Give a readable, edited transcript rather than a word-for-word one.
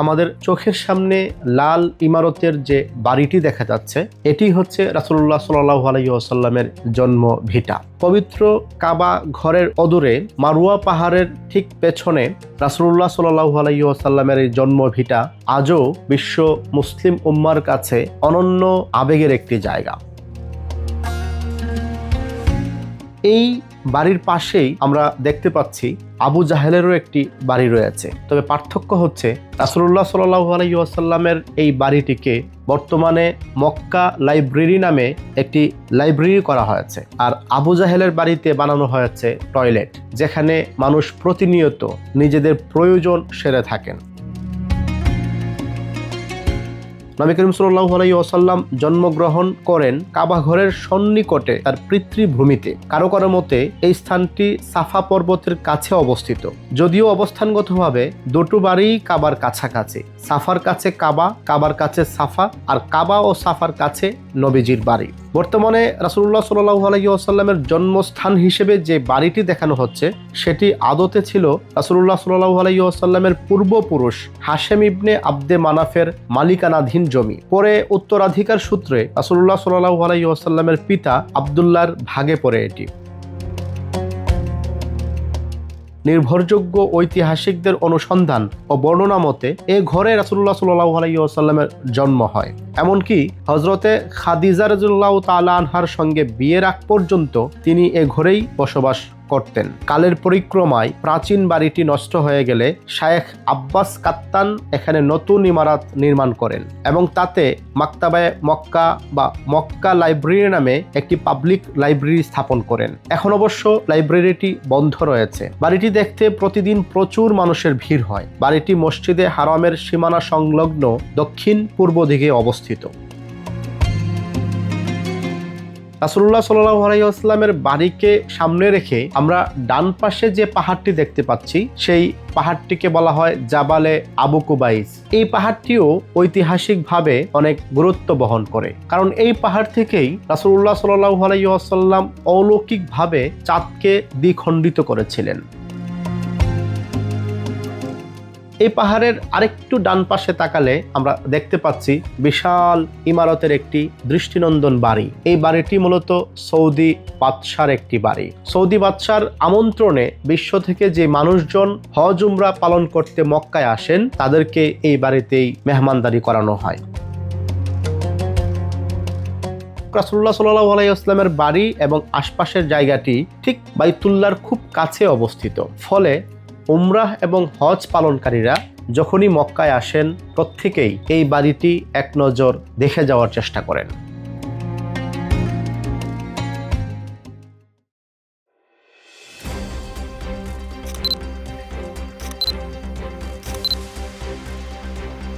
আমাদের চোখের সামনে লাল ইমারতের যে বাড়িটি দেখা যাচ্ছে, এটি হচ্ছে রাসূলুল্লাহ সাল্লাল্লাহু আলাইহি ওয়াসাল্লামের জন্ম ভিটা। পবিত্র কাবা ঘরের অদূরে মারওয়া পাহাড়ের ঠিক পেছনে রাসূলুল্লাহ সাল্লাল্লাহু আলাইহি ওয়াসাল্লামের এই জন্ম ভিটা আজও বিশ্ব মুসলিম উম্মার কাছে অনন্য আবেগের একটি জায়গা। এই বাড়ির পাশেই আমরা দেখতে পাচ্ছি আবু জাহেলেরও একটি বাড়ি রয়েছে। তবে পার্থক্য হচ্ছে রাসূলুল্লাহ সাল্লাল্লাহু আলাইহি ওয়াসাল্লামের এই বাড়িটিকে বর্তমানে মক্কা লাইব্রেরি নামে একটি লাইব্রেরি করা হয়েছে, আর আবু জাহেলের বাড়িতে বানানো হয়েছে টয়লেট, যেখানে মানুষ প্রতিনিয়ত নিজেদের প্রয়োজন সেরে থাকেন। নবী করিম সাল্লাল্লাহু আলাইহি ওয়াসাল্লাম জন্মগ্রহণ করেন কাবা ঘরের সন্নিকটে তার পিতৃভূমিতে। কারো কারো মতে এই স্থানটি সাফা পর্বতের কাছে অবস্থিত, যদিও অবস্থানগতভাবে দুটো বাড়িই কাবার কাছাকাছি। সাফার কাছে কাবা, কাবার কাছে সাফা, আর কাবা ও সাফার কাছে নবীজির বাড়ি। বর্তমানে রাসূলুল্লাহ সাল্লাল্লাহু আলাইহি ওয়াসাল্লামের জন্মস্থান হিসেবে যে বাড়িটি দেখানো হচ্ছে, সেটি আদতে ছিল রাসূলুল্লাহ সাল্লাল্লাহু আলাইহি ওয়াসাল্লামের পূর্বপুরুষ হাশেম ইবনে আব্দে মানাফের মালিকানাধীন জমি। পরে উত্তরাধিকার সূত্রে রাসূলুল্লাহ সাল্লাল্লাহু আলাইহি ওয়াসাল্লামের পিতা আব্দুল্লাহর ভাগে পড়ে এটি। নির্ভরযোগ্য ঐতিহাসিকদের অনুসন্ধান ও বর্ণনা মতে এ ঘরে রাসূলুল্লাহ সাল্লাল্লাহু আলাইহি ওয়াসাল্লামের জন্ম হয়। এমনকি হযরতে খাদিজা রাদিয়াল্লাহু তাআলা আনহার সঙ্গে বিয়ের আগ পর্যন্ত তিনি এ ঘরেই বসবাস করতেন। কালের পরিক্রমায় প্রাচীন বাড়িটি নষ্ট হয়ে গেলে শায়েখ আব্বাস কাত্তান এখানে নতুন ইমারত নির্মাণ করেন এবং তাতে মাকতাবায়ে মক্কা বা মক্কা লাইব্রেরি নামে একটি পাবলিক লাইব্রেরি স্থাপন করেন। এখন অবশ্য লাইব্রেরিটি বন্ধ রয়েছে। বাড়িটি দেখতে প্রতিদিন প্রচুর মানুষের ভিড় হয়। বাড়িটি মসজিদে হারামের সীমানা সংলগ্ন দক্ষিণ পূর্ব দিকে অবস্থিত। রাসূলুল্লাহ সাল্লাল্লাহু আলাইহি ওয়াসাল্লামের বাড়িকে সামনে রেখে আমরা ডান পাশে যে পাহাড়টি দেখতে পাচ্ছি, সেই পাহাড়টিকে বলা হয় জাবালে আবু কুবাইস। এই পাহাড়টিও ঐতিহাসিকভাবে অনেক গুরুত্ব বহন করে, কারণ এই পাহাড় থেকেই রাসূলুল্লাহ সাল্লাল্লাহু আলাইহি ওয়াসাল্লাম অলৌকিকভাবে চাঁদকে দ্বিখণ্ডিত করেছিলেন। এই পাহাড়ের আরেকটু ডান পাশে তাকালে আমরা দেখতে পাচ্ছি বিশাল ইমারতের একটি দৃষ্টিনন্দন বাড়ি। এই বাড়িটি মূলত সৌদি বাদশার একটি বাড়ি। সৌদি বাদশার আমন্ত্রণে বিশ্ব থেকে যে মানুষজন হজ উমরা পালন করতে মক্কায় আসেন, তাদেরকে এই বাড়িতেই মেহমানদারি করানো হয়। রাসূলুল্লাহ সাল্লাল্লাহু আলাইহি ওয়াসাল্লামের বাড়ি এবং আশপাশের জায়গাটি ঠিক বাইতুল্লাহর খুব কাছে অবস্থিত। ফলে উমরাহ এবং হজ পালনকারীরা যখনই মক্কায় আসেন, প্রত্যেকেই এই বাড়িটি এক নজর দেখে যাওয়ার চেষ্টা করেন।